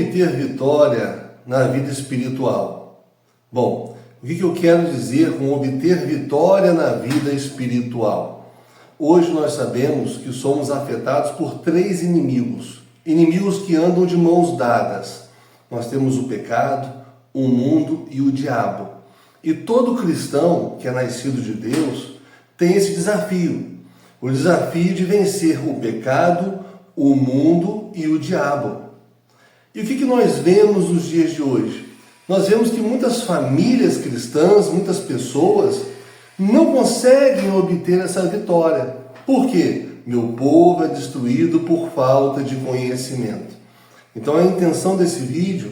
obter vitória na vida espiritual? Bom, o que eu quero dizer com obter vitória na vida espiritual? Hoje nós sabemos que somos afetados por 3 inimigos. Inimigos que andam de mãos dadas. Nós temos o pecado, o mundo e o diabo. E todo cristão que é nascido de Deus tem esse desafio. O desafio de vencer o pecado, o mundo e o diabo. E o que nós vemos nos dias de hoje? Nós vemos que muitas famílias cristãs, muitas pessoas, não conseguem obter essa vitória. Por quê? Meu povo é destruído por falta de conhecimento. Então a intenção desse vídeo,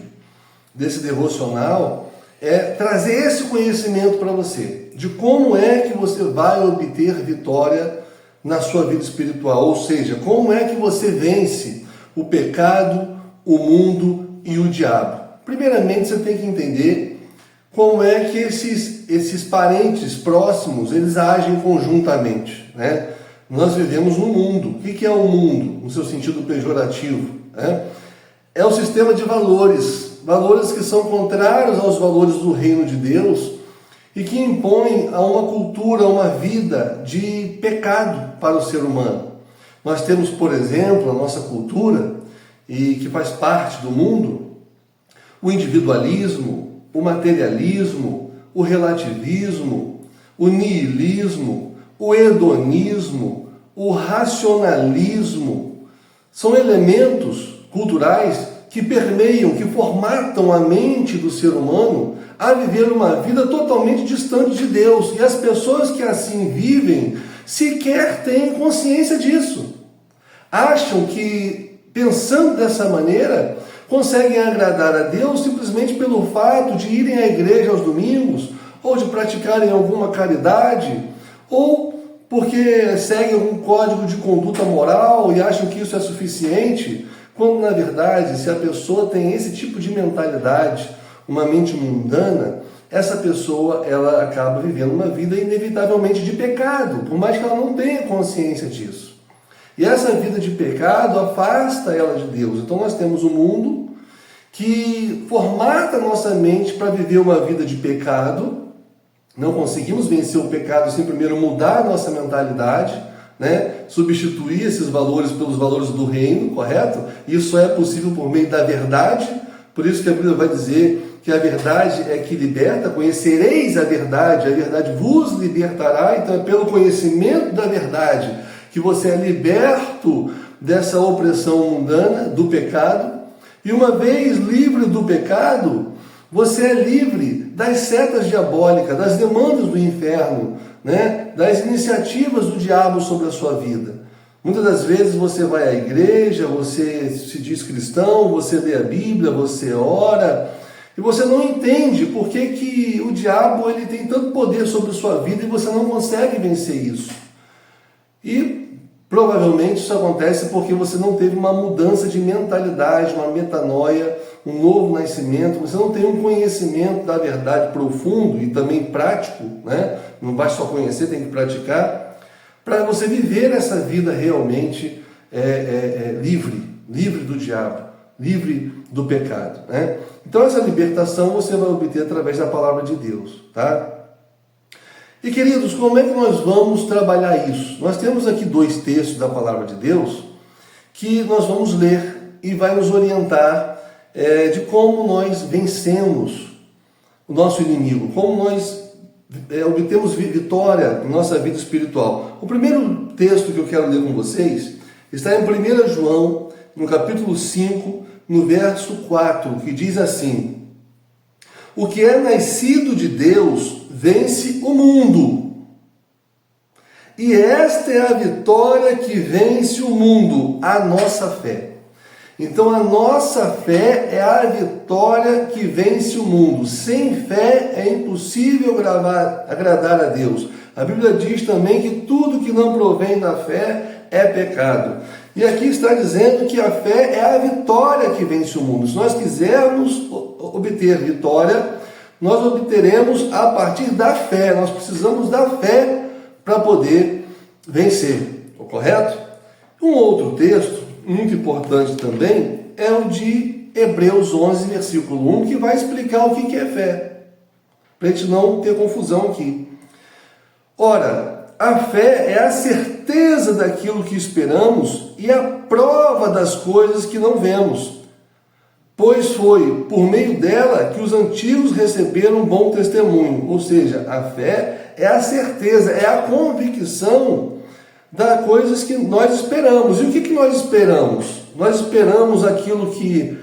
desse devocional, é trazer esse conhecimento para você, de como é que você vai obter vitória na sua vida espiritual, ou seja, como é que você vence o pecado, o mundo e o diabo. Primeiramente, você tem que entender como é que esses parentes próximos, eles agem conjuntamente, né? Nós vivemos no mundo. O que é o mundo, no seu sentido pejorativo, né? É um sistema de valores, valores que são contrários aos valores do reino de Deus e que impõem a uma cultura, uma vida de pecado para o ser humano. Nós temos, por exemplo, a nossa cultura, e que faz parte do mundo, o individualismo, o materialismo, o relativismo, o niilismo, o hedonismo, o racionalismo. São elementos culturais que permeiam, que formatam a mente do ser humano a viver uma vida totalmente distante de Deus. E as pessoas que assim vivem sequer têm consciência disso. Acham que, pensando dessa maneira, conseguem agradar a Deus simplesmente pelo fato de irem à igreja aos domingos, ou de praticarem alguma caridade, ou porque seguem algum código de conduta moral e acham que isso é suficiente, quando na verdade, se a pessoa tem esse tipo de mentalidade, uma mente mundana, essa pessoa ela acaba vivendo uma vida inevitavelmente de pecado, por mais que ela não tenha consciência disso. E essa vida de pecado afasta ela de Deus. Então nós temos um mundo que formata a nossa mente para viver uma vida de pecado. Não conseguimos vencer o pecado sem primeiro mudar a nossa mentalidade, né? Substituir esses valores pelos valores do reino, correto? Isso é possível por meio da verdade. Por isso que a Bíblia vai dizer que a verdade é que liberta, conhecereis a verdade vos libertará. Então é pelo conhecimento da verdade que você é liberto dessa opressão mundana, do pecado. E uma vez livre do pecado, você é livre das setas diabólicas, das demandas do inferno, né? Das iniciativas do diabo sobre a sua vida. Muitas das vezes você vai à igreja, você se diz cristão, você lê a Bíblia, você ora, e você não entende por que o diabo ele tem tanto poder sobre a sua vida e você não consegue vencer isso. E provavelmente isso acontece porque você não teve uma mudança de mentalidade, uma metanoia, um novo nascimento, você não tem um conhecimento da verdade profundo e também prático, né? Não basta só conhecer, tem que praticar, para você viver essa vida realmente livre do diabo, livre do pecado, né? Então essa libertação você vai obter através da palavra de Deus, tá? E queridos, como é que nós vamos trabalhar isso? Nós temos aqui 2 textos da palavra de Deus que nós vamos ler e vai nos orientar de como nós vencemos o nosso inimigo, como nós obtemos vitória na nossa vida espiritual. O primeiro texto que eu quero ler com vocês está em 1 João, no capítulo 5, no verso 4, que diz assim: o que é nascido de Deus vence o mundo. E esta é a vitória que vence o mundo, a nossa fé. Então a nossa fé é a vitória que vence o mundo. Sem fé é impossível agradar a Deus. A Bíblia diz também que tudo que não provém da fé é pecado. E aqui está dizendo que a fé é a vitória que vence o mundo. Se nós quisermos obter vitória, nós obteremos a partir da fé. Nós precisamos da fé para poder vencer, correto? Um outro texto muito importante também é o de de Hebreus 11, versículo 1, que vai explicar o que é fé, para a gente não ter confusão aqui. Ora, a fé é a certeza daquilo que esperamos e a prova das coisas que não vemos, pois foi por meio dela que os antigos receberam um bom testemunho. Ou seja, a fé é a certeza, é a convicção das coisas que nós esperamos. E o que nós esperamos? Nós esperamos aquilo que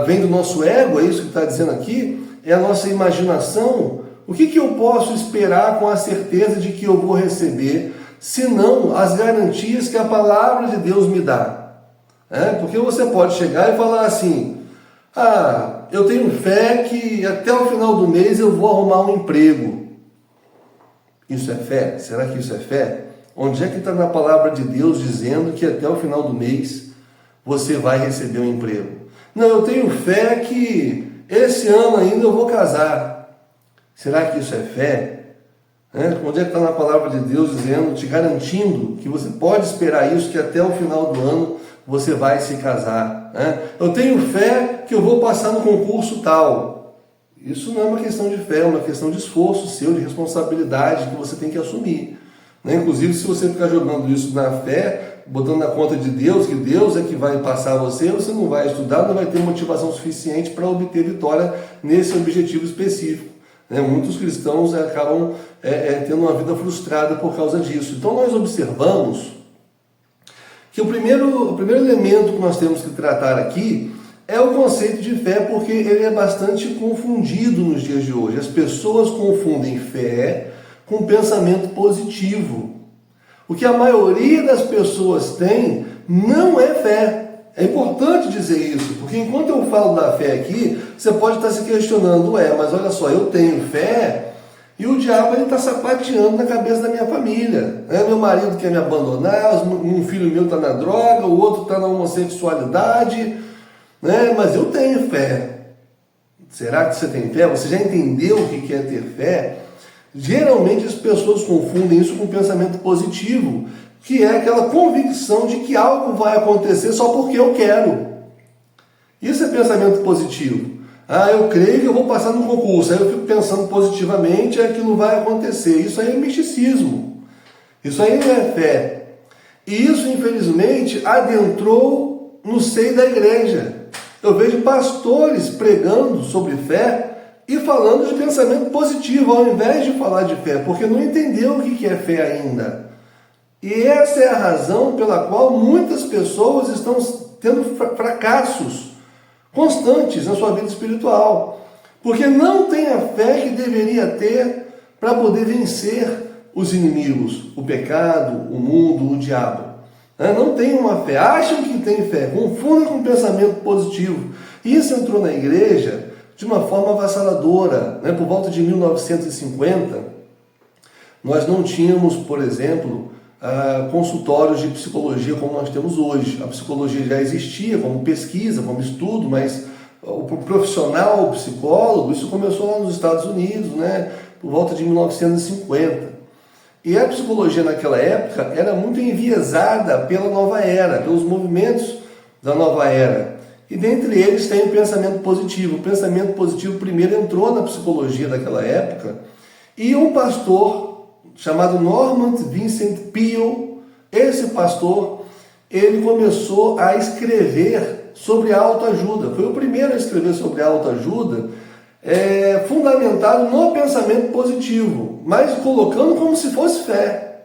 vem do nosso ego, é isso que está dizendo aqui? É a nossa imaginação? O que eu posso esperar com a certeza de que eu vou receber, senão as garantias que a palavra de Deus me dá? Porque você pode chegar e falar assim, eu tenho fé que até o final do mês eu vou arrumar um emprego. Isso é fé? Será que isso é fé? Onde é que está na palavra de Deus dizendo que até o final do mês você vai receber um emprego? Não, eu tenho fé que esse ano ainda eu vou casar. Será que isso é fé? Onde é que está na palavra de Deus dizendo, te garantindo que você pode esperar isso, que até o final do ano você vai se casar? Eu tenho fé que eu vou passar no concurso tal. Isso não é uma questão de fé, é uma questão de esforço seu, de responsabilidade que você tem que assumir. Inclusive, se você ficar jogando isso na fé, botando na conta de Deus, que Deus é que vai passar você não vai estudar, não vai ter motivação suficiente para obter vitória nesse objetivo específico. Muitos cristãos acabam tendo uma vida frustrada por causa disso. Então nós observamos que o primeiro elemento que nós temos que tratar aqui é o conceito de fé, porque ele é bastante confundido nos dias de hoje. As pessoas confundem fé com pensamento positivo. O que a maioria das pessoas tem não é fé. É importante dizer isso, porque enquanto eu falo da fé aqui, você pode estar se questionando, mas olha só, eu tenho fé e o diabo está sapateando na cabeça da minha família. Meu marido quer me abandonar, um filho meu está na droga, o outro está na homossexualidade, mas eu tenho fé. Será que você tem fé? Você já entendeu o que é ter fé? Geralmente as pessoas confundem isso com pensamento positivo, que é aquela convicção de que algo vai acontecer só porque eu quero. Isso é pensamento positivo. Eu creio que eu vou passar no concurso, aí eu fico pensando positivamente, aquilo vai acontecer. Isso aí é misticismo. Isso aí não é fé. E isso, infelizmente, adentrou no seio da igreja. Eu vejo pastores pregando sobre fé e falando de pensamento positivo, ao invés de falar de fé, porque não entendeu o que é fé ainda. E essa é a razão pela qual muitas pessoas estão tendo fracassos constantes na sua vida espiritual. Porque não tem a fé que deveria ter para poder vencer os inimigos, o pecado, o mundo, o diabo. Não tem uma fé, acham que tem fé, confundem com pensamento positivo. Isso entrou na igreja de uma forma avassaladora. Por volta de 1950, nós não tínhamos, por exemplo, consultórios de psicologia como nós temos hoje. A psicologia já existia como pesquisa, como estudo, mas o profissional, o psicólogo, isso começou lá nos Estados Unidos, por volta de 1950. E a psicologia naquela época era muito enviesada pela nova era, pelos movimentos da nova era. E dentre eles tem o pensamento positivo. O pensamento positivo primeiro entrou na psicologia daquela época, e um pastor chamado Norman Vincent Peale, esse pastor, ele começou a escrever sobre autoajuda. Foi o primeiro a escrever sobre autoajuda, fundamentado no pensamento positivo, mas colocando como se fosse fé.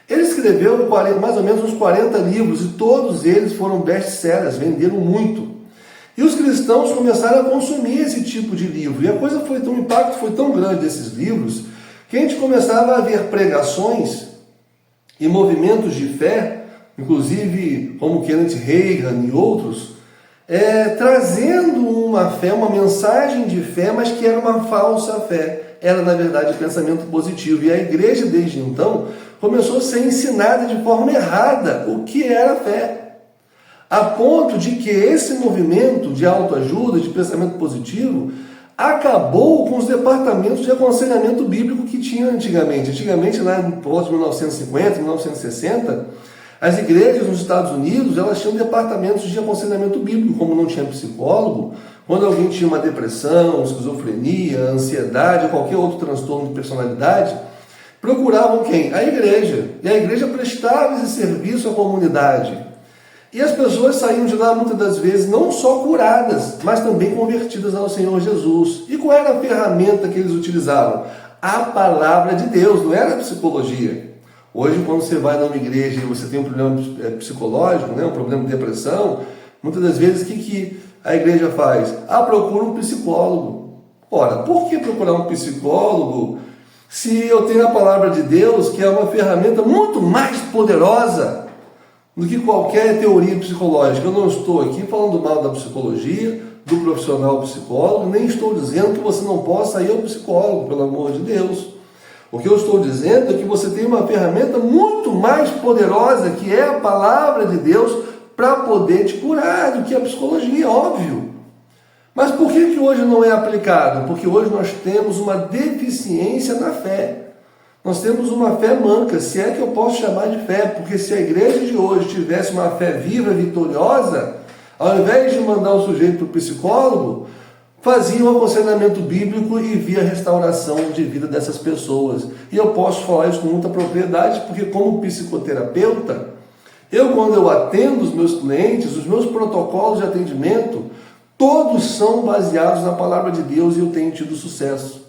Ele escreveu mais ou menos uns 40 livros, e todos eles foram best-sellers, venderam muito. E os cristãos começaram a consumir esse tipo de livro. E a coisa foi o impacto foi tão grande desses livros, que a gente começava a ver pregações e movimentos de fé, inclusive como Kenneth Hagin e outros, trazendo uma fé, uma mensagem de fé, mas que era uma falsa fé. Era, na verdade, pensamento positivo. E a igreja, desde então, começou a ser ensinada de forma errada o que era fé. A ponto de que esse movimento de autoajuda, de pensamento positivo, acabou com os departamentos de aconselhamento bíblico que tinha antigamente. Antigamente, lá por volta de 1950, 1960, As igrejas nos Estados Unidos, elas tinham departamentos de aconselhamento bíblico, como não tinha psicólogo. Quando alguém tinha uma depressão, esquizofrenia, ansiedade ou qualquer outro transtorno de personalidade, procuravam quem? A igreja. E a igreja prestava esse serviço à comunidade. E as pessoas saíam de lá muitas das vezes não só curadas, mas também convertidas ao Senhor Jesus. E qual era a ferramenta que eles utilizavam? A palavra de Deus, não era a psicologia. Hoje, quando você vai numa igreja e você tem um problema psicológico, né, um problema de depressão, muitas das vezes o que a igreja faz? Procura um psicólogo. Ora, por que procurar um psicólogo se eu tenho a palavra de Deus, que é uma ferramenta muito mais poderosa do que qualquer teoria psicológica? Eu não estou aqui falando mal da psicologia, do profissional psicólogo, nem estou dizendo que você não possa ir ao psicólogo, pelo amor de Deus. O que eu estou dizendo é que você tem uma ferramenta muito mais poderosa, que é a palavra de Deus, para poder te curar do que a psicologia, óbvio. Mas por que hoje não é aplicado? Porque hoje nós temos uma deficiência na fé. Nós temos uma fé manca, se é que eu posso chamar de fé, porque se a igreja de hoje tivesse uma fé viva, vitoriosa, ao invés de mandar o sujeito para o psicólogo, fazia um aconselhamento bíblico e via a restauração de vida dessas pessoas. E eu posso falar isso com muita propriedade, porque como psicoterapeuta, quando eu atendo os meus clientes, os meus protocolos de atendimento, todos são baseados na palavra de Deus e eu tenho tido sucesso.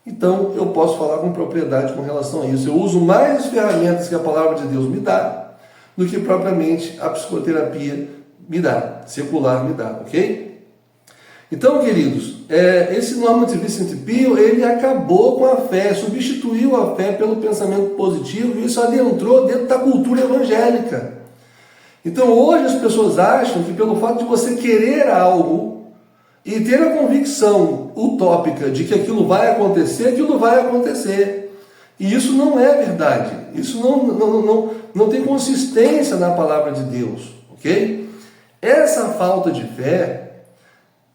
Então, eu posso falar com propriedade com relação a isso. Eu uso mais as ferramentas que a palavra de Deus me dá do que propriamente a psicoterapia me dá, secular me dá, ok? Então, queridos, esse Norman Vincent Peale, ele acabou com a fé, substituiu a fé pelo pensamento positivo e isso adentrou dentro da cultura evangélica. Então, hoje as pessoas acham que pelo fato de você querer algo e ter a convicção utópica de que aquilo vai acontecer. E isso não é verdade. Isso não tem consistência na palavra de Deus, ok? Essa falta de fé,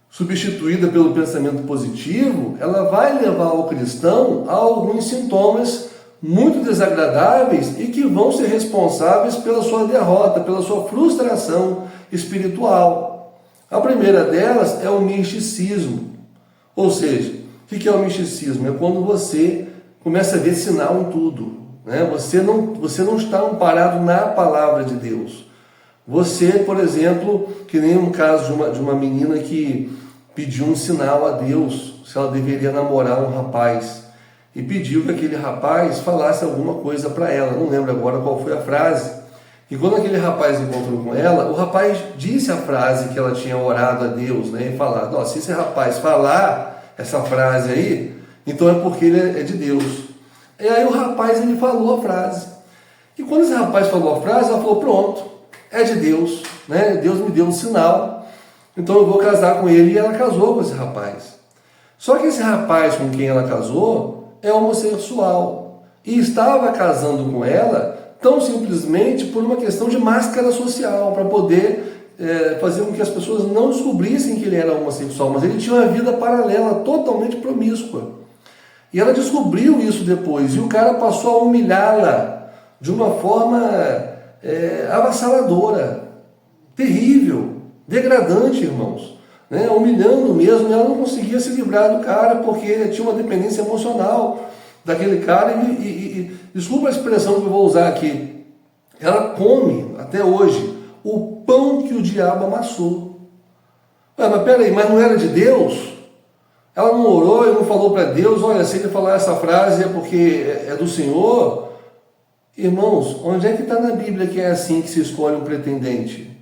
substituída pelo pensamento positivo, ela vai levar o cristão a alguns sintomas muito desagradáveis e que vão ser responsáveis pela sua derrota, pela sua frustração espiritual. A primeira delas é o misticismo. Ou seja, o que é o misticismo? É quando você começa a ver sinal em tudo, né? Você não está amparado na palavra de Deus. Você, por exemplo, que nem um caso de uma menina que pediu um sinal a Deus se ela deveria namorar um rapaz e pediu que aquele rapaz falasse alguma coisa para ela. Não lembro agora qual foi a frase. E quando aquele rapaz encontrou com ela, o rapaz disse a frase que ela tinha orado a Deus, né, e falado: se esse rapaz falar essa frase aí, então é porque ele é de Deus. E aí o rapaz, ele falou a frase. E quando esse rapaz falou a frase, ela falou: pronto, é de Deus, né? Deus me deu um sinal, então eu vou casar com ele. E ela casou com esse rapaz. Só que esse rapaz com quem ela casou é homossexual e estava casando com ela tão simplesmente por uma questão de máscara social, para poder fazer com que as pessoas não descobrissem que ele era homossexual, mas ele tinha uma vida paralela, totalmente promíscua. E ela descobriu isso depois, e o cara passou a humilhá-la de uma forma avassaladora, terrível, degradante, irmãos, né? Humilhando mesmo. E ela não conseguia se livrar do cara, porque ele tinha uma dependência emocional daquele cara. E desculpa a expressão que eu vou usar aqui, ela come até hoje o pão que o diabo amassou. Mas peraí, mas não era de Deus? Ela não orou e não falou para Deus: olha, se ele falar essa frase é porque é do Senhor? Irmãos, onde é que está na Bíblia que é assim que se escolhe um pretendente?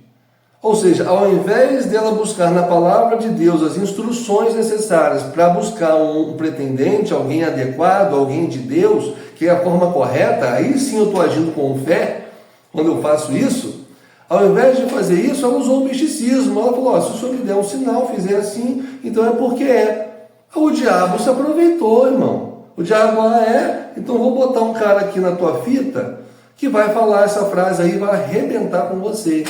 Ou seja, ao invés dela buscar na palavra de Deus as instruções necessárias para buscar um pretendente, alguém adequado, alguém de Deus, que é a forma correta, aí sim eu estou agindo com fé quando eu faço isso. Ao invés de fazer isso, ela usou o misticismo. Ela falou: se o Senhor me der um sinal, fizer assim, então é porque é. O diabo se aproveitou, irmão. O diabo então vou botar um cara aqui na tua fita que vai falar essa frase aí, vai arrebentar com você.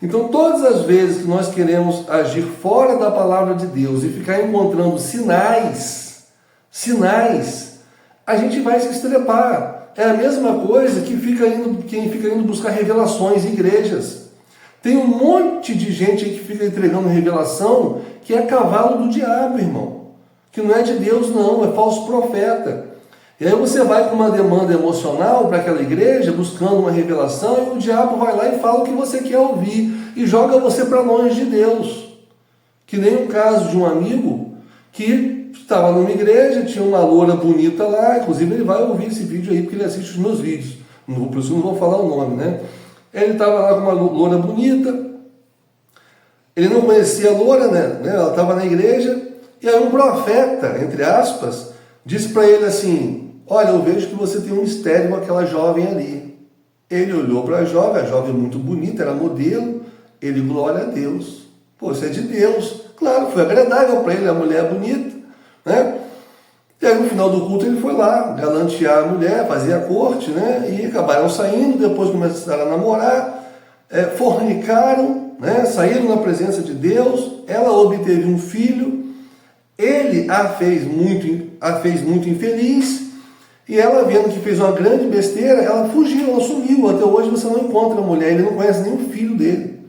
Então, todas as vezes que nós queremos agir fora da palavra de Deus e ficar encontrando sinais, a gente vai se estrepar. é a mesma coisa que quem fica indo buscar revelações em igrejas. Tem um monte de gente aí que fica entregando revelação que é cavalo do diabo, irmão. Que não é de Deus, não, é falso profeta. E aí você vai com uma demanda emocional para aquela igreja, buscando uma revelação, e o diabo vai lá e fala o que você quer ouvir, e joga você para longe de Deus. Que nem um caso de um amigo que estava numa igreja, tinha uma loura bonita lá, inclusive ele vai ouvir esse vídeo aí, porque ele assiste os meus vídeos, por isso eu não vou falar o nome, né? Ele estava lá com uma loura bonita, ele não conhecia a loura, né? Ela estava na igreja, e aí um profeta, entre aspas, disse para ele assim: olha, eu vejo que você tem um mistério com aquela jovem ali. Ele olhou para a jovem muito bonita, era modelo, ele, glória a Deus. Pô, isso é de Deus. Claro, foi agradável para ele, a mulher bonita, né? E aí no final do culto ele foi lá galantear a mulher, fazer a corte, né? E acabaram saindo, depois começaram a namorar, fornicaram, né? Saíram na presença de Deus, ela obteve um filho, ele a fez muito infeliz, e ela, vendo que fez uma grande besteira, ela fugiu, ela sumiu. Até hoje você não encontra a mulher, ele não conhece nem o filho dele.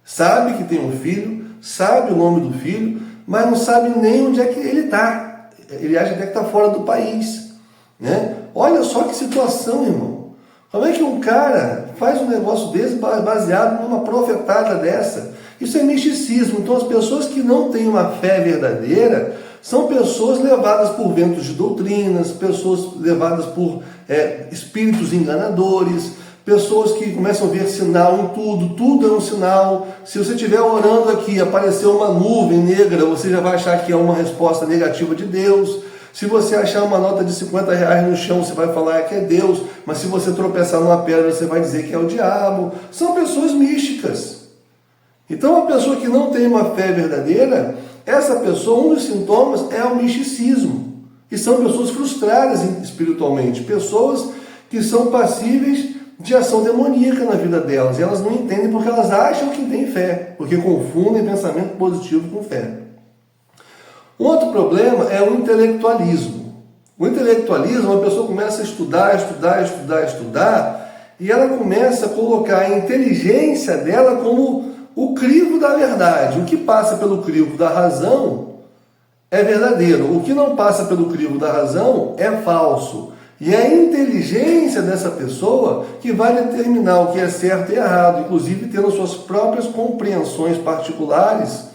Sabe que tem um filho, sabe o nome do filho, mas não sabe nem onde é que ele está. Ele acha até que está fora do país, né? Olha só que situação, irmão. Como é que um cara faz um negócio desse baseado numa profetada dessa? Isso é misticismo. Então as pessoas que não têm uma fé verdadeira são pessoas levadas por ventos de doutrinas, pessoas levadas por espíritos enganadores, pessoas que começam a ver sinal em tudo, tudo é um sinal. Se você estiver orando aqui, apareceu uma nuvem negra, você já vai achar que é uma resposta negativa de Deus. Se você achar uma nota de R$50 no chão, você vai falar que é Deus, mas se você tropeçar numa pedra, você vai dizer que é o diabo. São pessoas místicas. Então, a pessoa que não tem uma fé verdadeira, essa pessoa, um dos sintomas é o misticismo. E são pessoas frustradas espiritualmente, pessoas que são passíveis de ação demoníaca na vida delas. E elas não entendem porque elas acham que têm fé, porque confundem pensamento positivo com fé. Um outro problema é o intelectualismo. O intelectualismo, a pessoa começa a estudar, e ela começa a colocar a inteligência dela como o crivo da verdade. O que passa pelo crivo da razão é verdadeiro. O que não passa pelo crivo da razão é falso. E é a inteligência dessa pessoa que vai determinar o que é certo e errado, inclusive tendo suas próprias compreensões particulares,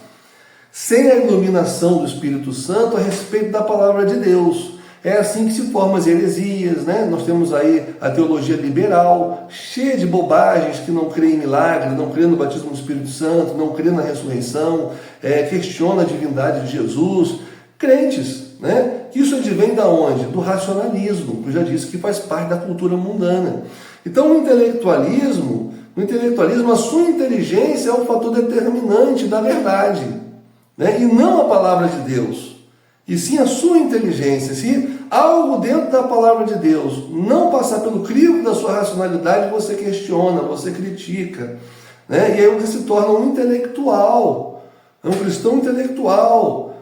sem a iluminação do Espírito Santo a respeito da palavra de Deus. É assim que se formam as heresias, né? Nós temos aí a teologia liberal, cheia de bobagens, que não crê em milagre, não crê no batismo do Espírito Santo, não crê na ressurreição, questiona a divindade de Jesus. Crentes, né? Isso advém da onde? Do racionalismo, que eu já disse que faz parte da cultura mundana. Então no intelectualismo, a sua inteligência é o fator determinante da verdade, né? E não a palavra de Deus. E sim a sua inteligência. Se algo dentro da palavra de Deus não passar pelo crivo da sua racionalidade, você questiona, você critica, né? E aí você se torna um intelectual, um cristão intelectual,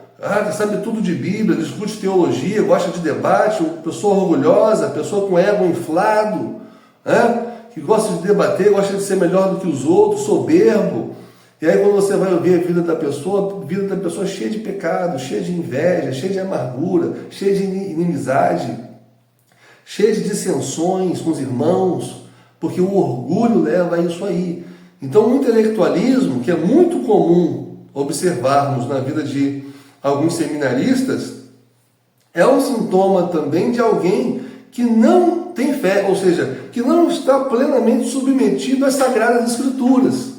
que sabe tudo de Bíblia, discute teologia, gosta de debate, pessoa orgulhosa, pessoa com ego inflado, né? Que gosta de debater, gosta de ser melhor do que os outros, soberbo. E aí quando você vai ouvir a vida da pessoa cheia de pecado, cheia de inveja, cheia de amargura, cheia de inimizade, cheia de dissensões com os irmãos, porque o orgulho leva a isso aí. Então o intelectualismo, que é muito comum observarmos na vida de alguns seminaristas, é um sintoma também de alguém que não tem fé, ou seja, que não está plenamente submetido às Sagradas Escrituras.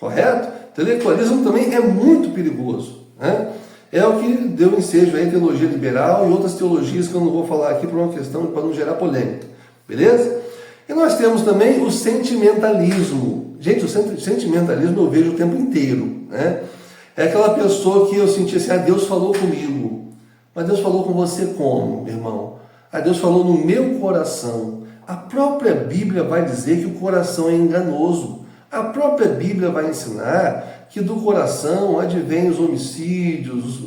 Correto? O intelectualismo também é muito perigoso, né? É o que deu ensejo aí, teologia liberal e outras teologias que eu não vou falar aqui por uma questão para não gerar polêmica. Beleza? E nós temos também o sentimentalismo. Gente, o sentimentalismo eu vejo o tempo inteiro, né? É aquela pessoa que eu senti assim, Deus falou comigo. Mas Deus falou com você como, irmão? Deus falou no meu coração. A própria Bíblia vai dizer que o coração é enganoso. A própria Bíblia vai ensinar que do coração advém os homicídios,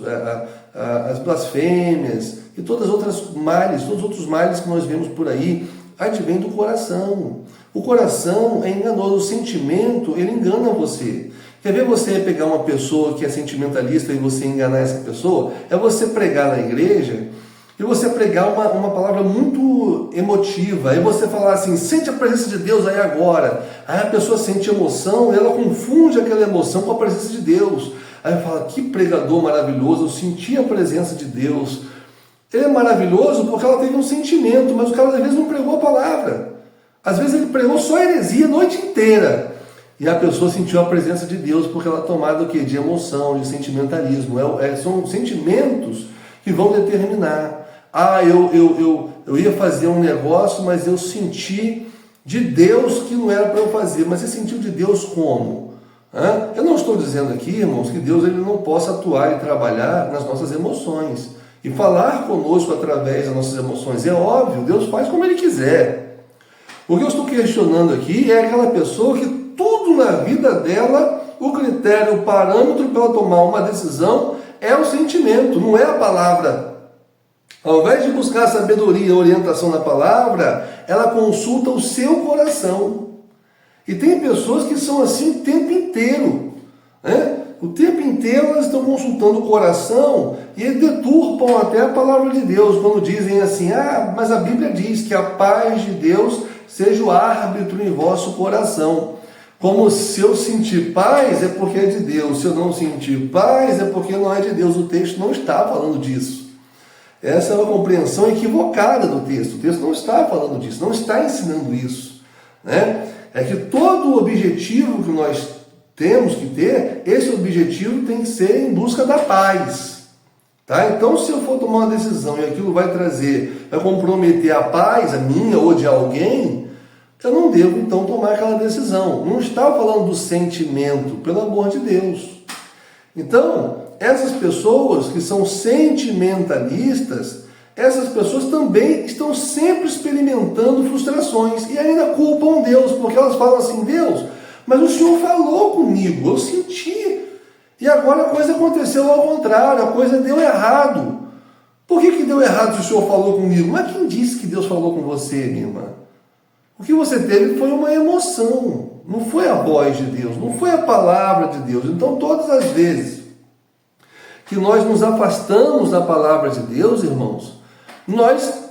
as blasfêmias e todos os outros males que nós vemos por aí, advém do coração. O coração é enganoso, o sentimento, ele engana você. Quer ver você pegar uma pessoa que é sentimentalista e você enganar essa pessoa? É você pregar na igreja e você pregar uma palavra muito emotiva. Aí você falar assim, sente a presença de Deus aí agora. Aí a pessoa sente emoção e ela confunde aquela emoção com a presença de Deus. Aí fala, que pregador maravilhoso, eu senti a presença de Deus. Ele é maravilhoso porque ela teve um sentimento, mas o cara às vezes não pregou a palavra. Às vezes ele pregou só heresia a noite inteira. E a pessoa sentiu a presença de Deus porque ela é tomada o quê? De emoção, de sentimentalismo. São sentimentos que vão determinar. Eu ia fazer um negócio, mas eu senti de Deus que não era para eu fazer. Mas você sentiu de Deus como? Eu não estou dizendo aqui, irmãos, que Deus ele não possa atuar e trabalhar nas nossas emoções. E falar conosco através das nossas emoções. É óbvio, Deus faz como Ele quiser. O que eu estou questionando aqui é aquela pessoa que tudo na vida dela, o critério, o parâmetro para ela tomar uma decisão é o sentimento, não é a palavra. Ao invés de buscar sabedoria e orientação na palavra, ela consulta o seu coração. E tem pessoas que são assim o tempo inteiro, né? O tempo inteiro elas estão consultando o coração e deturpam até a palavra de Deus, quando dizem assim, mas a Bíblia diz que a paz de Deus seja o árbitro em vosso coração. Como se eu sentir paz é porque é de Deus, se eu não sentir paz é porque não é de Deus. O texto não está falando disso. Essa é uma compreensão equivocada do texto. O texto não está falando disso, não está ensinando isso, né? É que todo o objetivo que nós temos que ter, esse objetivo tem que ser em busca da paz. Tá? Então, se eu for tomar uma decisão e aquilo vai comprometer a paz, a minha ou de alguém, eu não devo então tomar aquela decisão. Não está falando do sentimento, pelo amor de Deus. Então, essas pessoas que são sentimentalistas, essas pessoas também estão sempre experimentando frustrações e ainda culpam Deus, porque elas falam assim, Deus, mas o Senhor falou comigo, eu senti, e agora a coisa aconteceu ao contrário, a coisa deu errado. Por que deu errado se o Senhor falou comigo? Mas quem disse que Deus falou com você, minha irmã? O que você teve foi uma emoção, não foi a voz de Deus, não foi a palavra de Deus. Então todas as vezes que nós nos afastamos da palavra de Deus, irmãos, nós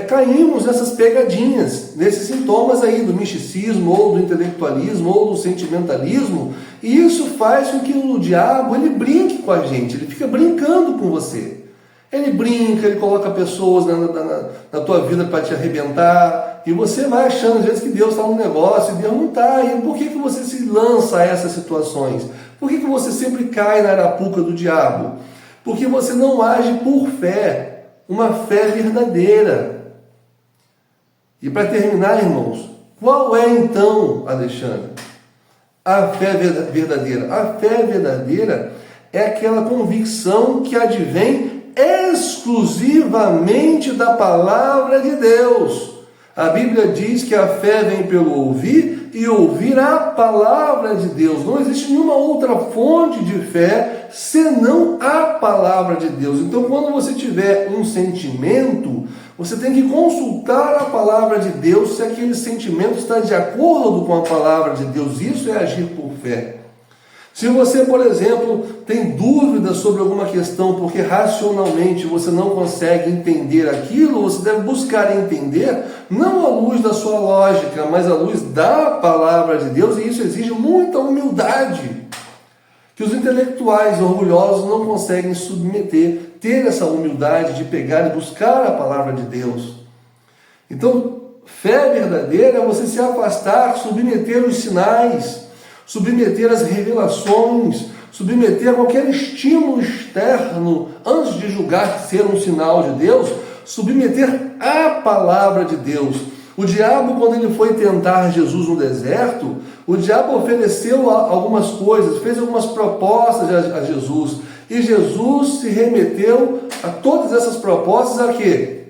caímos nessas pegadinhas, nesses sintomas aí do misticismo, ou do intelectualismo, ou do sentimentalismo, e isso faz com que o diabo ele brinque com a gente, ele fica brincando com você. Ele brinca, ele coloca pessoas na tua vida para te arrebentar, e você vai achando às vezes que Deus está no negócio, e Deus não está. E por que você se lança a essas situações? Por que você sempre cai na arapuca do diabo? Porque você não age por fé, uma fé verdadeira. E para terminar, irmãos, qual é então, Alexandre, a fé verdadeira? A fé verdadeira é aquela convicção que advém exclusivamente da palavra de Deus. A Bíblia diz que a fé vem pelo ouvir e ouvir a palavra de Deus. Não existe nenhuma outra fonte de fé senão a palavra de Deus. Então, quando você tiver um sentimento, você tem que consultar a palavra de Deus se aquele sentimento está de acordo com a palavra de Deus. Isso é agir por fé. Se você, por exemplo, tem dúvidas sobre alguma questão porque racionalmente você não consegue entender aquilo, você deve buscar entender não à luz da sua lógica, mas à luz da palavra de Deus, e isso exige muita humildade, que os intelectuais orgulhosos não conseguem submeter, ter essa humildade de pegar e buscar a palavra de Deus. Então, fé verdadeira é você se afastar, submeter os sinais, submeter as revelações, submeter a qualquer estímulo externo, antes de julgar ser um sinal de Deus, submeter a palavra de Deus. O diabo, quando ele foi tentar Jesus no deserto, o diabo ofereceu algumas coisas, fez algumas propostas a Jesus, e Jesus se remeteu a todas essas propostas a quê?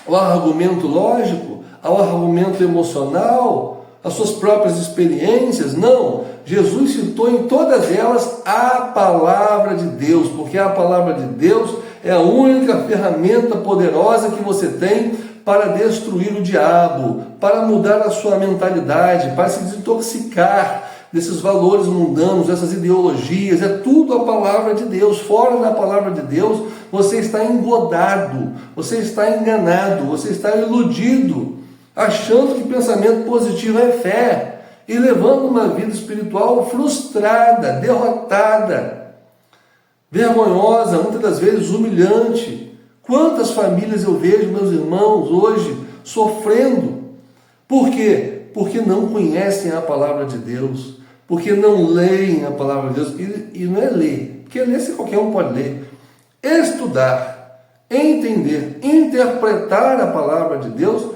Ao argumento lógico, ao argumento emocional, as suas próprias experiências? Não, Jesus citou em todas elas a palavra de Deus, porque a palavra de Deus é a única ferramenta poderosa que você tem para destruir o diabo, para mudar a sua mentalidade, para se desintoxicar desses valores mundanos, dessas ideologias. É tudo a palavra de Deus. Fora da palavra de Deus, você está engodado, você está enganado, você está iludido, achando que pensamento positivo é fé e levando uma vida espiritual frustrada, derrotada, vergonhosa, muitas das vezes humilhante. Quantas famílias eu vejo, meus irmãos, hoje sofrendo. Por quê? Porque não conhecem a palavra de Deus, porque não leem a palavra de Deus. E não é ler, porque ler se qualquer um pode ler. Estudar, entender, interpretar a palavra de Deus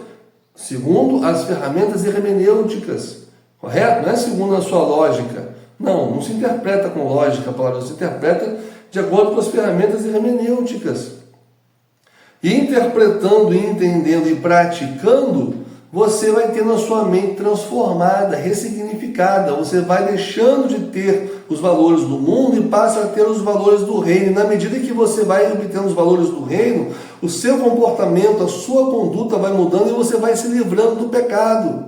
segundo as ferramentas hermenêuticas, correto? Não é segundo a sua lógica. Não se interpreta com lógica a palavra, se interpreta de acordo com as ferramentas hermenêuticas. E interpretando, entendendo e praticando, você vai tendo a sua mente transformada, ressignificada. Você vai deixando de ter os valores do mundo e passa a ter os valores do reino. E na medida que você vai obtendo os valores do reino, o seu comportamento, a sua conduta vai mudando e você vai se livrando do pecado.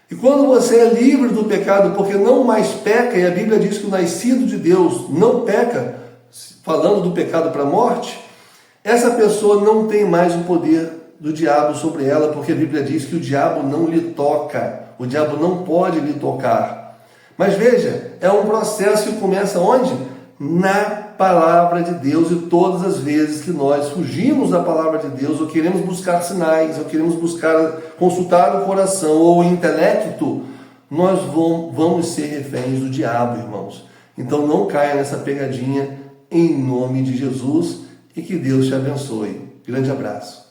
E quando você é livre do pecado, porque não mais peca, e a Bíblia diz que o nascido de Deus não peca, falando do pecado para a morte, essa pessoa não tem mais o poder do diabo sobre ela, porque a Bíblia diz que o diabo não lhe toca, o diabo não pode lhe tocar. Mas veja, é um processo que começa onde? Na palavra de Deus. E todas as vezes que nós fugimos da palavra de Deus, ou queremos buscar sinais, ou queremos consultar o coração ou o intelecto, nós vamos ser reféns do diabo, irmãos. Então não caia nessa pegadinha, em nome de Jesus, e que Deus te abençoe. Grande abraço.